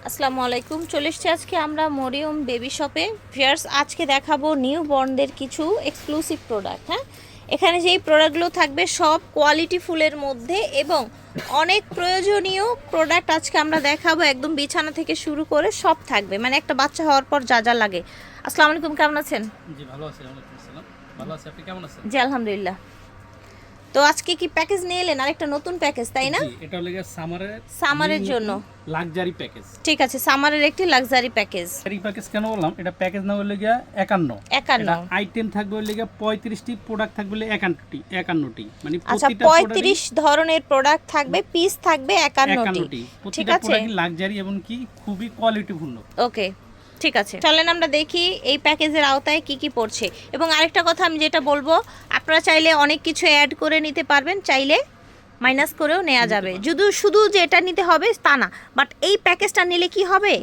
আসসালামু আলাইকুম। চলে এসেছি আজকে আমরা মরিয়ম বেবি শপে। ভিউয়ার্স, আজকে দেখাবো নিউ বর্নদের কিছু এক্সক্লুসিভ প্রোডাক্ট। হ্যাঁ, এখানে যেই প্রোডাক্টগুলো থাকবে সব কোয়ালিটি ফুলের মধ্যে এবং অনেক প্রয়োজনীয় প্রোডাক্ট আজকে আমরা দেখাবো। একদম বিছানা থেকে শুরু করে সব থাকবে, মানে একটা বাচ্চা হওয়ার পর যা যা লাগে। আসসালামু আলাইকুম, কেমন আছেন? জি ভালো আছি। ওয়ালাইকুম আসসালাম। ভালো আছি, আপনি কেমন আছেন? জি আলহামদুলিল্লাহ। তো আজকে কি প্যাকেজ নিয়ে এলেন? আরেকটা নতুন প্যাকেজ, তাই না? জি, এটা হলো সামারের জন্য লাক্সারি প্যাকেজ। ঠিক আছে, সামারের একটি লাক্সারি প্যাকেজ। লাক্সারি প্যাকেজ কেন বললাম? এটা প্যাকেজ না হলে গিয়া 51 আইটেম থাকবে, হলে গিয়া 35টি প্রোডাক্ট থাকবে, 51টি মানে আচ্ছা, প্রতিটা 35 ধরনের প্রোডাক্ট থাকবে, পিস থাকবে 51টি। ঠিক প্রতিটা আছে, প্রোডাক্ট লাক্সারি এবং কি খুবই কোয়ালিটিফুল। ওকে ঠিক আছে, চলেন আমরা দেখি এই প্যাকেজের আওতায় কি কি পড়ছে। এবং আরেকটা কথা আমি যেটা বলবো, আপনারা চাইলে অনেক কিছু অ্যাড করে নিতে পারবেন, চাইলে মাইনাস করেও নেওয়া যাবে। যদি শুধু যে এটা নিতে হবে তা না, বাট এই প্যাকেজটা নিলে কি হবে,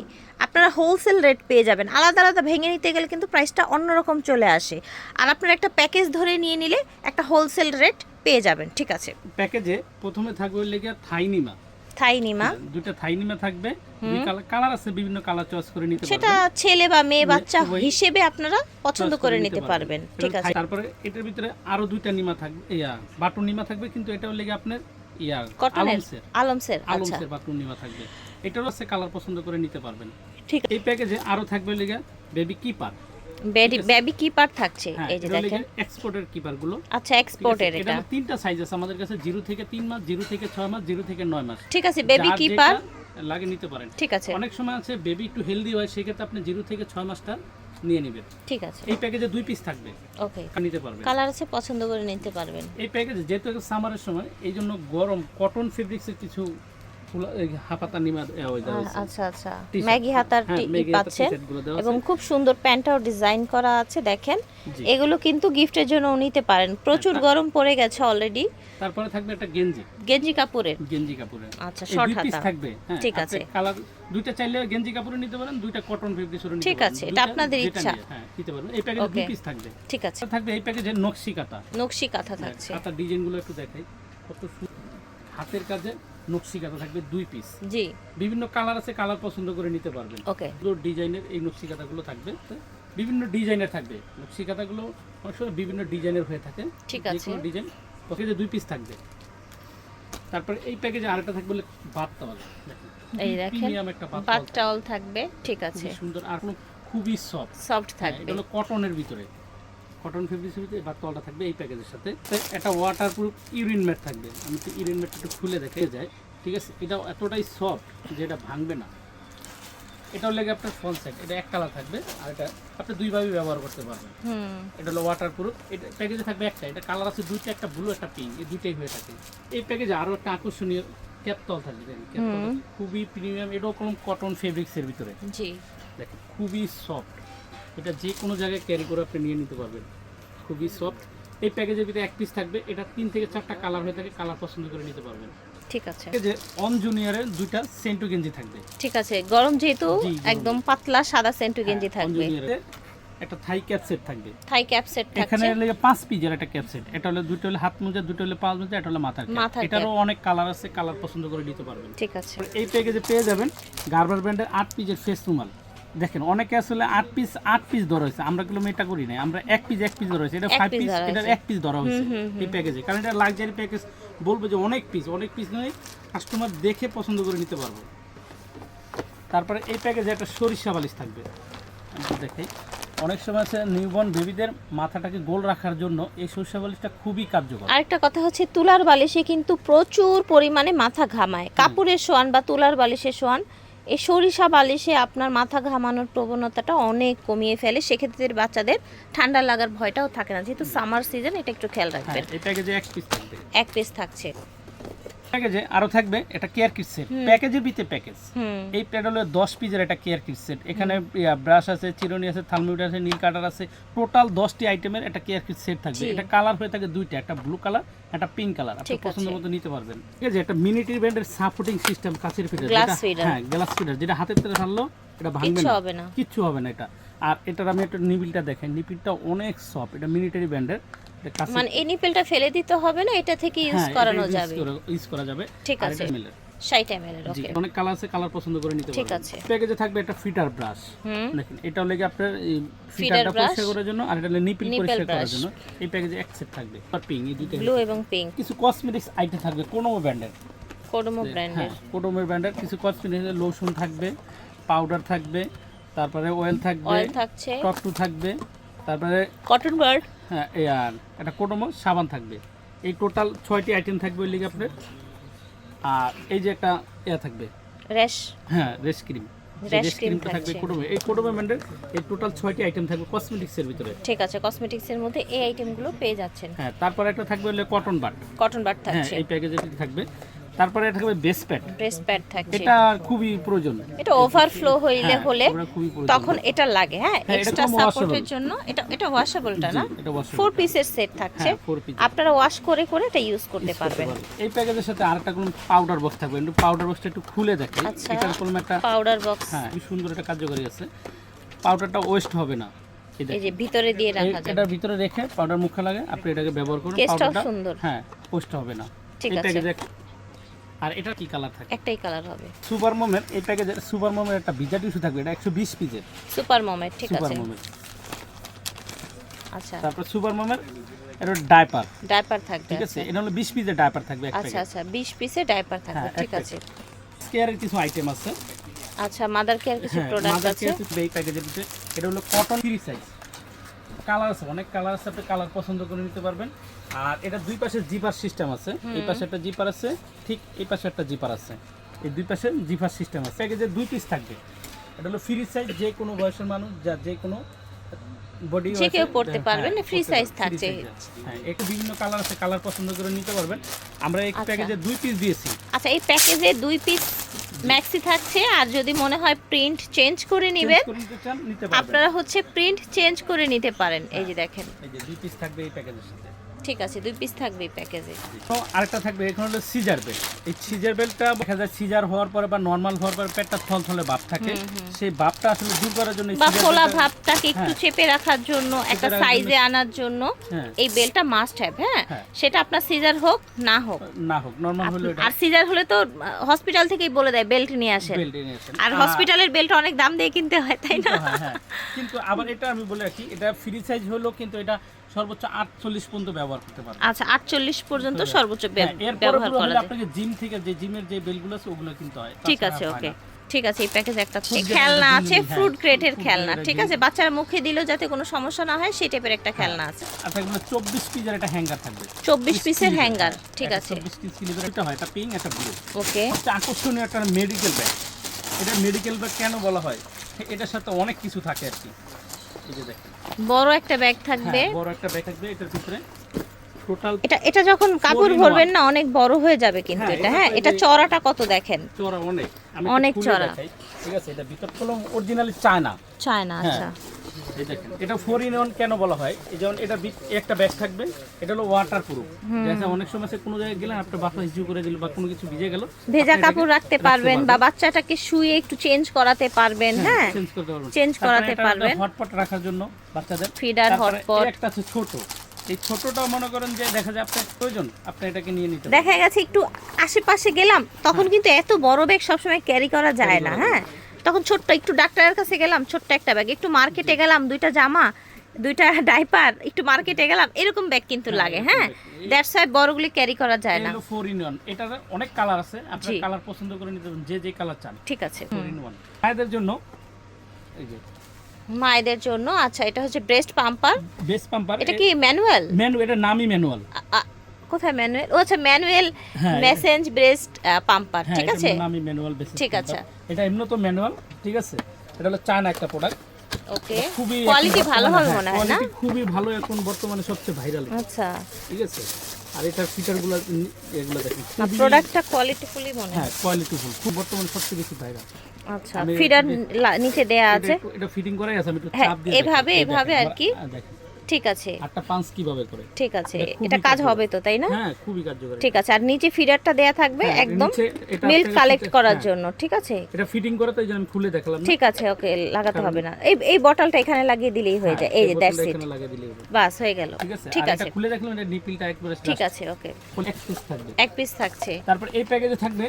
আপনারা হোলসেল রেট পেয়ে যাবেন। আলাদা আলাদা ভেঙে নিতে গেলে কিন্তু প্রাইসটা অন্যরকম চলে আসে। আর আপনারা একটা প্যাকেজ ধরে নিয়ে নিলে একটা হোলসেল রেট পেয়ে যাবেন। ঠিক আছে, প্যাকেজে প্রথমে থাকবে হলে গিয়া থাইনিমা। থাইনিমা, দুটো থাইনিমা থাকবে, কালার আছে, বিভিন্ন কালার চয়েস করে নিতে পারবেন। সেটা ছেলে বা মেয়ে বাচ্চা হিসেবে আপনারা পছন্দ করে নিতে পারবেন। ঠিক আছে, তারপরে এটার ভিতরে আরো দুইটা নিমা থাকবে, বাটন নিমা থাকবে, কিন্তু এটা হলে আপনার কটনের আলমসের। আচ্ছা, আলমসের বাটন নিমা থাকবে। এটারও আছে, কালার পছন্দ করে নিতে পারবেন। ঠিক আছে, এই প্যাকেজে আরো থাকবে লেগা বেবি কিপার। বেবি কিপার থাকছে, এই যে দেখেন এক্সপোর্টের কিপার গুলো। আচ্ছা, এক্সপোর্টের। এটা তিনটা সাইজ আছে আমাদের কাছে, 0 থেকে 3 মাস, 0 থেকে 6 মাস, 0 থেকে 9 মাস। ঠিক আছে, বেবি কিপার লাগে নিতে পারেন। ঠিক আছে, অনেক সময় আছে বেবি একটু হেলদি হয়, সেক্ষেত্রে আপনি 0 থেকে 6 মাসটা নিয়ে নেবেন। ঠিক আছে, এই প্যাকেজে 2 পিস থাকবে, ওকে নিতে পারবেন। কালার আছে, পছন্দ করে নিতে পারবেন। এই প্যাকেজে যেহেতু সামারের সময়, এই জন্য গরম কটন ফেব্রিক্সের কিছু হাফাতা নিমা দেওয়া হয়েছে। আচ্ছা আচ্ছা, ম্যাগি হাতার পাচ্ছেন এবং আছে। খুব সুন্দর প্যান্টটাও ডিজাইন করা আছে, দেখেন। এগুলো কিন্তু গিফটের জন্য নিতে পারেন, প্রচুর গরম পড়ে গেছে অলরেডি। তারপরে থাকবে একটা গেঞ্জি কাপড়ের। আচ্ছা, শর্ট হাতা থাকবে। ঠিক আছে, কালার দুইটা চাইলে গেঞ্জি কাপড়ে নিতে পারেন, দুইটা কটন ফেব্রিক্সের নিতে পারেন। ঠিক আছে, এটা আপনাদের ইচ্ছা। হ্যাঁ, নিতে পারেন। এই প্যাকেজে 2 পিস থাকবে। ঠিক আছে, থাকবে এই প্যাকেজে নকশি কাঁথা থাকছে। কাঁথা ডিজাইনগুলো একটু দেখাই, কত সুন্দর হাতের কাজে নকশি কাঁথা থাকবে 2 পিস। জি, বিভিন্ন কালার আছে, কালার পছন্দ করে নিতে পারবেন। ওকে, ডিজাইনের এই নকশি কাঁথাগুলো থাকবে, বিভিন্ন ডিজাইনের থাকবে। নকশি কাঁথাগুলো অনেক সময় বিভিন্ন ডিজাইনের হয়ে থাকে। ঠিক আছে, ডিজাইন প্যাকেজে 2 পিস থাকবে। তারপরে এই প্যাকেজে আরেকটা থাকবে বাথ টাওয়াল। এই দেখেন, প্রিমিয়াম একটা বাথ টাওয়াল থাকবে। ঠিক আছে, সুন্দর আর খুবই সফট থাকবে। এটা হলো কটনের ভিতরে, কটন ফেব্রিক্সের ভিতরে বাথ টাওয়ালটা থাকবে এই প্যাকেজের সাথে। একটা ওয়াটারপ্রুফ ইউরিন ম্যাট থাকবে। আমি তো ইউরিন ম্যাটটা একটু খুলে দেখে যায়। ঠিক আছে, এটা এতটাই সফট যে এটা ভাঙবে না। এটাও লেগে আপনার ফ্রন্ট সাইড, এটা এক কালার থাকবে, আর এটা আপনি দুইভাবে ব্যবহার করতে পারবেন। এটা হলো ওয়াটারপ্রুফ। এটা প্যাকেজে থাকবে একটা, এটা কালার আছে দুইটা, একটা ব্লু একটা পিঙ্ক, এই দুইটাই হয়ে থাকে। এই প্যাকেজে আরও একটা আকর্ষণীয় ক্যাপতল থাকবে, খুবই প্রিমিয়াম। এটাও কোনো কটন ফেব্রিক্সের ভিতরে। জি, দেখেন খুবই সফট, এটা যে কোনো জায়গায় ক্যারি করে আপনি নিয়ে নিতে পারবেন, খুবই সফট। এই প্যাকেজের ভিতরে 1 পিস থাকবে, এটা 3 থেকে 4টা কালার হয়ে থাকে, কালার পছন্দ করে নিতে পারবেন। ঠিক আছে, যে অন জুনিয়রের 2টা সেন্টু গেঞ্জি থাকবে। ঠিক আছে, গরম যেহেতু একদম পাতলা সাদা সেন্টু গেঞ্জি থাকবে। একটা থাই ক্যাপ সেট থাকবে, থাই ক্যাপ সেট থাকছে। এখানে লাগে 5 পিসের একটা ক্যাপ সেট। এটা হলো দুটো হলো হাত মোজা, দুটো হলো পা মোজা, এটা হলো মাথার ক্যাপ। এটারও অনেক কালার আছে, কালার পছন্দ করে নিতে পারবেন। ঠিক আছে, এই প্যাকেজে পেয়ে যাবেন গার্বার ব্র্যান্ডের 8 পিসের ফেস রুমাল। দেখেন অনেকে আসলে 8 পিস ধরা হয়েছে, আমরা গুলো এটা করি না, আমরা 1 পিস ধরা হয়েছে। এটা 5 পিস, এটা 1 পিস ধরা হয়েছে এই প্যাকেজে, কারণ এটা লাক্সারি প্যাকেজ। বলবো যে অনেক পিস নয়, কাস্টমার দেখে পছন্দ করে নিতে পারবো। তারপরে এই প্যাকেজে একটা সরিষা বালিশ থাকবে। দেখাই, অনেক সময় আছে নিউবর্ন বেবিদের মাথাটাকে গোল রাখার জন্য এই সরিষা বালিশটা খুবই কার্যকর। আরেকটা কথা হচ্ছে, তুলার বালিশে কিন্তু প্রচুর পরিমাণে মাথা ঘামায়। কাপড়ের শোয়ান বা তুলার বালিশের শোয়ান, এই সরিষা বালিশে আপনার মাথা ঘামানোর প্রবণতাটা অনেক কমিয়ে ফেলে। সেক্ষেত্রে বাচ্চাদের ঠান্ডা লাগার ভয়টাও থাকে না, যেহেতু সামার সিজন, এটা একটু খেয়াল রাখবেন। এই প্যাকেজে 1 পিস থাকবে, 1 পিস থাকছে। প্যাকেজে আরো থাকবে এটা কেয়ার কিট সেট, প্যাকেজের ভিতরে প্যাকেজ। এই প্যাকেজ হলো 10 পিসের একটা কেয়ার কিট সেট। এখানে ব্রাশ আছে, চিরুনি আছে, থার্মোমিটার আছে, নীল কাটার আছে, টোটাল 10টি আইটেমের একটা কেয়ার কিট সেট থাকবে। এটা কালার হয়ে থাকে দুইটা, একটা ব্লু কালার, একটা পিঙ্ক কালার। আপনি পছন্দ মতো নিতে পারবেন। ঠিক আছে, একটা মিনিটি ব্র্যান্ডের সাপোর্টিং সিস্টেম কাচের ফিডার, হ্যাঁ গ্লাস ফিডার, যেটা হাতের তেলে ঢাললো এটা ভাঙবে না, কিচ্ছু হবে না এটা। আর এটার আমি একটা নিপিলটা দেখেন, নিপিলটা অনেক সফট, এটা মিলিটারি ব্র্যান্ডের। মানে এই নিপেলটা ফেলে দিতে হবে না, এটা থেকে ইউজ করানো যাবে, ইউজ করা যাবে। ঠিক আছে, 60 ml এর জি ওকে অনেক কালার আছে, কালার পছন্দ করে নিতে ঠিক পারবেন। আছে। প্যাকেজে থাকবে একটা ফিটার ব্রাশ, হুম দেখেন এটা লেগে আপনার এই Feeder ফিটারটা brush, পরিষ্কার করার জন্য, আর এটা নিপিল nipple পরিষ্কার করার brush। জন্য এই প্যাকেজে এক সেট থাকবে। আর পিং এই দুইটা ব্লু এবং পিঙ্ক কিছু কসমেটিক্স আইটেম থাকবে কোনোমো ব্র্যান্ডের, কোডোমো হ্যাঁ ব্র্যান্ডের কোডোমো ব্র্যান্ডের কিছু কসমেটিক্স লোশন থাকবে, পাউডার থাকবে, তারপরে অয়েল থাকবে, অয়েল থাকছে, টকটু থাকবে, তারপরে কটন বার্ড হ্যাঁ এই আর একটা কোডোমো সাবান থাকবে। এই টোটাল 6টি আইটেম থাকবে ওই লিগে আপনার। আর এই যে একটা ইয়া থাকবে, র্যাশ হ্যাঁ রেশ ক্রিম, রেশ রেশ ক্রিম ক্রিমটা থাকবে থাকছে। কোডোমো। এই কোডোমো ব্র্যান্ডের এই টোটাল 6টি আইটেম থাকবে কসমেটিক্সের ভিতরে। ঠিক আছে, কসমেটিক্সের মধ্যে এই আইটেমগুলো পেয়ে যাচ্ছেন। হ্যাঁ তারপরে একটা থাকবে হলো কটন বাড, কটন বার্ড হ্যাঁ থাকছে, এই প্যাকেজে থাকবে। তারপরে এটা থাকবে বেস প্যাড, ব্রেস্ট প্যাড থাকছে। এটা খুবই প্রয়োজন, এটা ওভারফ্লো হইলে হ্যাঁ, হলে ওটা খুবই প্রয়োজন। তখন এটা লাগে, হ্যাঁ হ্যাঁ, এটা এক্সট্রা কোনো সাপোর্টের washable। জন্য। এটা ওয়াশেবলটা জি, না, এটা washable। 4 পিসের সেট থাকছে, হ্যাঁ 4 পিস আপনারা ওয়াশ করে করে এটা ইউজ করতে পারবেন। এই প্যাকেজের সাথে আরেকটা কোন পাউডার বক্স থাকবে, একটু পাউডার বক্সটা একটু খুলে দেখেন। আচ্ছা। এটার কোনো একটা পাউডার বক্স, হ্যাঁ কি সুন্দর একটা কার্যকরী আছে, পাউডারটা ওয়েস্ট হবে না। এই এই দেখেন, যে ভিতরে দিয়ে রাখা যাবে, এটার ভিতরে রেখে পাউডার মুখে লাগে আপনি এটাকে ব্যবহার করুন, কেসটাও পাউডারটা সুন্দর। হ্যাঁ ওয়েস্ট হবে না। ঠিক এই আছে। প্যাকেজে আর এটা কি কালার থাকে, একটাই কালার হবে। সুপার মোমের এই প্যাকেজে সুপার মোমের একটা ভিজা টিস্যু থাকবে, এটা 120 পিসের সুপার মমের, ঠিক সুপার আছে মোমের। আচ্ছা। তারপর সুপার মোমের এটা ডাইপার, ডাইপার থাকবে, ঠিক আছে, এটা হলো 20 পিসের ডাইপার থাকবে এক আচ্ছা প্যাকেজ। আচ্ছা 20 পিসের ডাইপার থাকবে, হ্যাঁ, ঠিক এক আছে। কেয়ারের কিছু আইটেম আছে, আচ্ছা মাদার কেয়ার কিছু হ্যাঁ প্রোডাক্ট মাদার আছে, কেয়ার কিছু এই প্যাকেজের ভিতরে। এটা হলো কটন ফ্রি সাইজ, কালার আছে অনেক কালার আছে, আপনি কালার পছন্দ করে নিতে পারবেন। আর এটা দুই পাশে জিপার সিস্টেম আছে, এই পাশে একটা জিপার আছে, ঠিক এই পাশে একটা জিপার আছে, এই দুই পাশে জিপার সিস্টেম আছে। প্যাকেজে 2 পিস থাকবে, এটা হলো ফ্রি সাইজ, যে কোনো বয়সের মানুষ যা যে কোনো বডি যে কেউ পড়তে পারবেন, free size থাকছে। হ্যাঁ একটু বিভিন্ন কালার আছে, কালার পছন্দ করে নিতে পারবেন। আমরা এই আচ্ছা। প্যাকেজে 2 পিস দিয়েছি। আচ্ছা এই প্যাকেজে 2 পিস ম্যাক্সি থাকছে, আর যদি মনে হয় প্রিন্ট চেঞ্জ করে নেবেন চেঞ্জ করে নিতে চান নিতে পারবেন। আপনারা হচ্ছে প্রিন্ট চেঞ্জ করে নিতে পারেন। এই যে দেখেন, এই যে 2 পিস থাকবে এই প্যাকেজের সাথে। ঠিক আছে 2 পিস থাকবে এই প্যাকেজে। তো আরেকটা থাকবে এখানে হলো সিজার বেল্ট। এই সিজার বেল্টটা দেখা যায় সিজার হওয়ার পরে বা নরমাল হওয়ার পরে পেটটা থলথলে ভাব থাকে, সেই ভাবটা আসলে দূর করার জন্য এই বা scissor ফোলা belt-টা- ভাবটাকে একটু হ্যাঁ। চেপে রাখার জন্য, একটা রাখার সাইজে জন্য- আনার জন্য হ্যাঁ। এই বেলটা মাস্ট হ্যাভ। হ্যাঁ হ্যাঁ। সেটা আপনার সিজার হোক না হোক, না হোক নরমাল হলে এটা আর সিজার হলে তো হসপিটাল থেকেই বলে দেয় বেল্ট নিয়ে আসেন, বেল্ট এনে আসেন। আর হসপিটালের বেল্ট অনেক দাম দিয়ে কিনতে হয়, তাই না? হ্যাঁ হ্যাঁ কিন্তু আবার এটা আমি বলে রাখি, এটা ফ্রি সাইজ হলো কিন্তু এটা সর্বোচ্চ 48 পর্যন্ত ব্যবহার করতে পারবেন। আচ্ছা 48 পর্যন্ত সর্বোচ্চ হ্যাঁ, এরপরে ব্যবহার হলো করা যায়। আপনাকে জিম থেকে যে জিমের যে বেলগুলো আছে ওগুলো কিনতে হয়। ঠিক তাছাড়া আছে, হয় ওকে না। ঠিক আছে। এই প্যাকেজ একটা Fruit grade খেলনা একটা আছে, জিনিস, ফ্রুট হ্যাঁ, গ্রেডের fruit খেলনা, grade-এর ঠিক আছে, জিনিস। বাচ্চারা মুখে দিলেও যাতে কোনো সমস্যা না হয় সেই টাইপের একটা খেলনা আছে। আর থাকবে 24 পিসের একটা হ্যাঙ্গার থাকবে, 24 পিসের স্লিভের, হ্যাঙ্গার, হ্যাঁ, ঠিক একটা আছে 24 পিস স্লিভের একটা হয়, একটা পিঙ্ক একটা ব্লু। ওকে। সবচেয়ে আকর্ষণীয় একটা মেডিকেল ব্যাগ। এটা মেডিকেল ব্যাগ কেন বলা হয়, এটার সাথে অনেক কিছু থাকে আর কি। এই যে দেখেন, বড় একটা ব্যাগ থাকবে, হ্যাঁ, বড় একটা ব্যাগ থাকবে, এটার ভিতরে টোটাল এটা যখন কাপড় 4 in ভরবেন 1 না অনেক বড় হয়ে যাবে কিন্তু হ্যাঁ, এটা। এটা হ্যাঁ তো এই এটা যে- চড়াটা কত দেখেন, চড়া অনেক, আমি অনেক একটু খুলে চড়া। দেখাই, ঠিক আছে। এটা ভিতর কলম অরিজিনালি চায়না, চায় না। হ্যাঁ। আচ্ছা এই দেখেন, এটা 4 in 1 কেন বলা হয়, এই যেমন এটা একটা ব্যাগ থাকবে, এটা হলো ওয়াটার প্রুফ। যেটা অনেক সময় সে কোনো জায়গায় গেলেন আপনার বাতাস হিজু করে দিল বা কোনো কিছু ভিজে গেল, ভেজা কাপড় রাখতে পারবেন বা বাচ্চাটাকে শুয়ে একটু চেঞ্জ করাতে পারবেন। হ্যাঁ চেঞ্জ করতে পারবেন, চেঞ্জ করাতে পারবেন। হটপট রাখার জন্য বাচ্চাদের ফিডার, তারপরে হটপট। এই একটা আছে ছোট, এই ছোটটা মনে করেন যে দেখা যায় আপনার প্রয়োজন, আপনি এটাকে নিয়ে নিতে পারেন। দেখা গেছে একটু আশেপাশে গেলাম তখন কিন্তু এত বড় ব্যাগ সবসময় ক্যারি করা যায় না। হ্যাঁ তখন ছোট্ট একটু ডাক্তারের কাছে গেলাম, ছোট্ট একটা ব্যাগ, একটু মার্কেটে গেলাম, 2টা জামা, 2টা ডাইপার, একটু মার্কেটে গেলাম, এরকম ব্যাগ কিন্তু লাগে। হ্যাঁ দ্যাটস ওয়াই বড়গুলি ক্যারি করা যায় না। এটা হলো 4 in 1, এটার অনেক কালার আছে, আপনি জি। কালার পছন্দ করে নিতে পারেন, যে যে কালার চান। ঠিক আছে। 4 in 1 মায়েদের জন্য এই যে মায়েদের জন্য, আচ্ছা এটা হচ্ছে ব্রেস্ট পাম্পার। বেস পাম্পার, এটা কি ম্যানুয়াল? এটা নামই ম্যানুয়াল। কোথায় ম্যানুয়াল? ও আচ্ছা ম্যানুয়াল হ্যাঁ, মেসেঞ্জ ব্রেস্ট পাম্পার, হ্যাঁ, ঠিক এটার আছে নামই ম্যানুয়াল বেস। ঠিক আছে। এটা এমনি তো ম্যানুয়াল, ঠিক আছে। এটা হলো চায়না একটা প্রোডাক্ট, ওকে। খুবই কোয়ালিটি এখন ভালো বর্তমানে- হবে হ্যাঁ, মনে হয় না? quality খুবই ভালো, এখন বর্তমানে সবচেয়ে ভাইরাল, আচ্ছা ঠিক আছে। আর এটার ফিচারগুলো এগুলো দেখেন, খুবই- প্রোডাক্টটা কোয়ালিটিফুলি মনে হয়। হ্যাঁ কোয়ালিটিফুল, খুব বর্তমানে সবচেয়ে বেশি ভাইরাল। আচ্ছা আমি- ফিডার নিচে দেয়া আছে। এটা ফিটিং করাই আছে, আমি একটু হ্যাঁ, চাপ দিয়ে এভাবে- দেখাই। এই এভাবে দেখেন, আর কি? দেখেন ঠিক আছে আটটা পাঁচ কিভাবে করে। ঠিক আছে, এটা খুবই এটা কাজ কার্যকরী। হবে তো, তাই না? হ্যাঁ খুবই কার্যকরী। ঠিক আছে। আর নিচে ফিডারটা দেয়া থাকবে হ্যাঁ, একদম নিচে এটা মিল্ক আপনাকে কালেক্ট ফিটে- করার হ্যাঁ, জন্য, ঠিক আছে এটা ফিটিং করে তো এই যে আমি খুলে দেখালাম না? ঠিক আছে। ওকে লাগাতে হবে না, এই বটলটা এখানে লাগিয়ে দিলেই হয়ে যায়। হ্যাঁ, এই যে বোতলটা দ্যাটস ইট, এখানে লাগিয়ে দিলেই হবে। বাস হয়ে গেল। ঠিক আছে। ঠিক আর আছে এটা খুলে দেখলাম, এটা নিপিলটা একবারে ঠিক আছে। ওকে এক পিস থাকবে। এক পিস থাকছে। তারপর এই প্যাকেজে থাকবে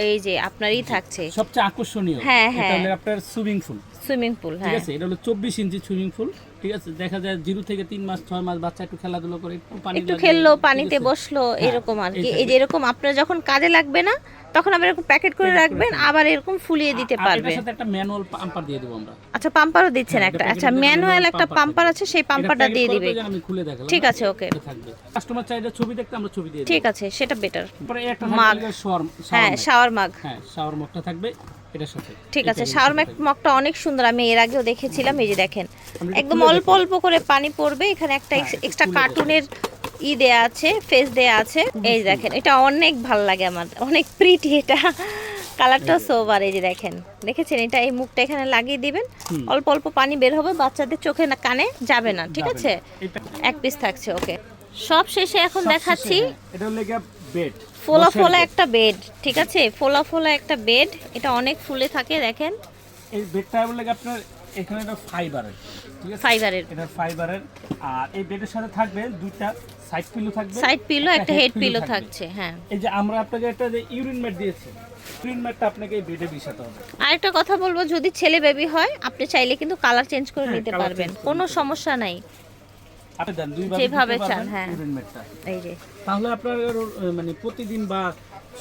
এই যে আপনারই থাকছে সবচেয়ে আকর্ষণীয় হ্যাঁ, এটা হ্যাঁ। হলো আপনার সুইমিং পুল, সুইমিং পুল। ঠিক হ্যাঁ আছে, এটা হলো 24 ইঞ্চি সুইমিং পুল, ঠিক আছে। দেখা যায় 0 থেকে 3 মাস 6 মাস বাচ্চা একটু খেলাধুলা করে একটু পানি একটু লাগলে, খেললো, ঠিক পানিতে আছে? বসলো, হ্যাঁ, এরকম আর কি। এই এই যে এরকম আপনার যখন কাজে লাগবে না তখন আবার এরকম প্যাকেট করে প্যাকেট করে রাখবেন, রাখবেন। আবার এরকম ফুলিয়ে দিতে আর এটার পারবেন। সাথে একটা ম্যানুয়াল পাম্পার দিয়ে দেব আমরা। আচ্ছা পাম্পারও দিচ্ছেন হ্যাঁ, একটা? এটা আচ্ছা প্যাকেটের ম্যানুয়াল manual একটা পাম্পার আছে, সেই পাম্পারটা দিয়ে দিবে। আমি খুলে দেখালাম। ঠিক আছে, ওকে। থাকবে কাস্টমার চাইলে ছবি দেখতে আমরা ছবি দিয়ে দেব। ঠিক আছে, সেটা বেটার। তারপরে একটা মাগ। থাকবে শাওয়ার, হ্যাঁ শাওয়ার মাগ। হ্যাঁ শাওয়ার মগটা থাকবে এটার সাথে। ঠিক এই আছে, প্যাকেটের শাওয়ার সাথে থাকবে। মগটা অনেক সুন্দর, আমি এর আগেও দেখেছিলাম। এই যে দেখেন আমরা এটা একদম খুলে অল্প দেখাই। অল্প করে পানি পড়বে। এখানে একটা হ্যাঁ, এক্সট্রা খুলে কার্টুনের দেয়া আছে, ফেস দেয়া আছে। এই যে দেখেন, এটা অনেক ভালো লাগে আমার, অনেক প্রিটি এটা, কালারটা সোবার। এই যে দেখেন, দেখেছেন এটা, এই মুখটা এখানে লাগিয়ে দিবেন, অল্প অল্প পানি বের হবে, বাচ্চাদের চোখে না কানে যাবে না, ঠিক যাবে আছে। না। এটা এক পিস থাকছে, ওকে। সব শেষে এখন সবশেষে, দেখাচ্ছি হ্যাঁ, এটা হলো গিয়ে বেড, ফোলা ফোলা একটা বেড, ঠিক আছে, ফোলা ফোলা একটা বেড। এটা অনেক ফুলে থাকে, দেখেন এই বেডটা হলো গিয়ে আপনার এখানে এটা ফাইবারের, ঠিক আছে, ফাইবারের। এটা ফাইবারের। আর এই বেডের সাথে থাকবে দুইটা সাইড পিলো থাকবে, সাইড পিলো, একটা হেড পিলো থাকছে। হ্যাঁ, এই যে আমরা আপনাকে একটা যে ইউরিন ম্যাট দিয়েছি, ইউরিন ম্যাটটা আপনাকে এই বেডে বিছাতে হবে। আরেকটা কথা বলবো, যদি ছেলে বেবি হয় আপনি চাইলে কিন্তু কালার চেঞ্জ করে হ্যাঁ, নিতে colour পারবেন, change করে কোনো নিতে সমস্যা নাই। আপনি দেন দুইবার যেভাবে দিতে চান, পারবেন হ্যাঁ। ইউরিন ম্যাটটা। এই যে তাহলে আপনার মানে প্রতিদিন বা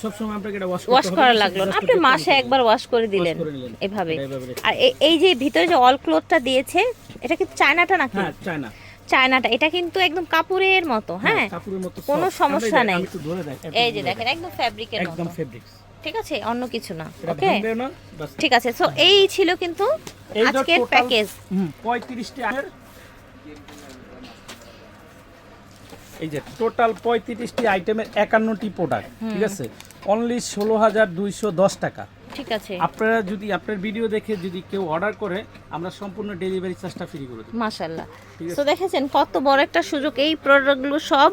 সব সময় আপনাকে এটা ওয়াশ করা লাগলো না, আপনি মাসে একবার ওয়াশ করে দিলেন করে নিলেন। এভাবে। এভাবে রেখে আর এই যে ভিতরে যে অল ক্লথটা দিয়েছে, এটা কিন্তু চায়নাটা নাকি? হ্যাঁ চায়না, চায়নাটা, এটা কিন্তু একদম কাপড়ের মতো, হ্যাঁ, কাপড়ের মতো কোনো soft। সমস্যা আমি নাই। একটু ধরে দেখ, এই যে দেখেন একদম ফ্যাব্রিকের মতো, একদম ফেব্রিক্স, ঠিক আছে, অন্য কিছু না। এটা ওকে, ভাঙবে না বাস। ঠিক আছে। সো এই ছিল কিন্তু এই যে আজকের total- প্যাকেজ। 35টি আইটেমের, এই যে টোটাল 35টি আইটেমের 51টি প্রোডাক্ট, ঠিক আছে, অনলি 16,210 টাকা। ঠিক আছে, আপনারা যদি আপনার ভিডিও দেখে যদি কেউ অর্ডার করে, আমরা সম্পূর্ণ ডেলিভারি চার্জটা ফ্রি করে দেব। মাশাআল্লাহ। ঠিক আছে। তো দেখেছেন কত বড় একটা সুযোগ, এই প্রোডাক্টগুলো সব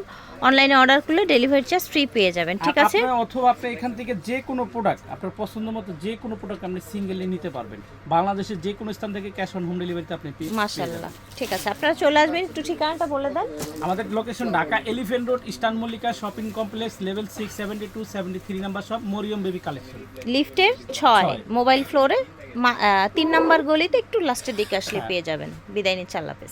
অনলাইনে অর্ডার করলে ডেলিভারি চার্জ ফ্রি পেয়ে যাবেন, ঠিক আছে। অথবা আপনি এখান থেকে যে কোনো প্রোডাক্ট আপনার পছন্দ মতো যে কোনো প্রোডাক্ট আপনি সিঙ্গেলি নিতে পারবেন, বাংলাদেশের যে কোনো স্থান থেকে ক্যাশ অন হোম ডেলিভারিতে আপনি পেয়ে মাশাআল্লাহ, ঠিক আছে। আপনারা চলে আসবেন, একটু ঠিকানাটা বলে দেন। আমাদের location Dhaka elephant road, eastern Mallika shopping complex, level 6, 72, 73 number shop, Mariam baby collection. লিফটের 6 মোবাইল ফ্লোরে 3 নাম্বার গলিতে, একটু লাস্টের দিকে আসলে হ্যাঁ। পেয়ে যাবেন। বিদায় নিচ্ছি, আল্লাহ হাফেজ।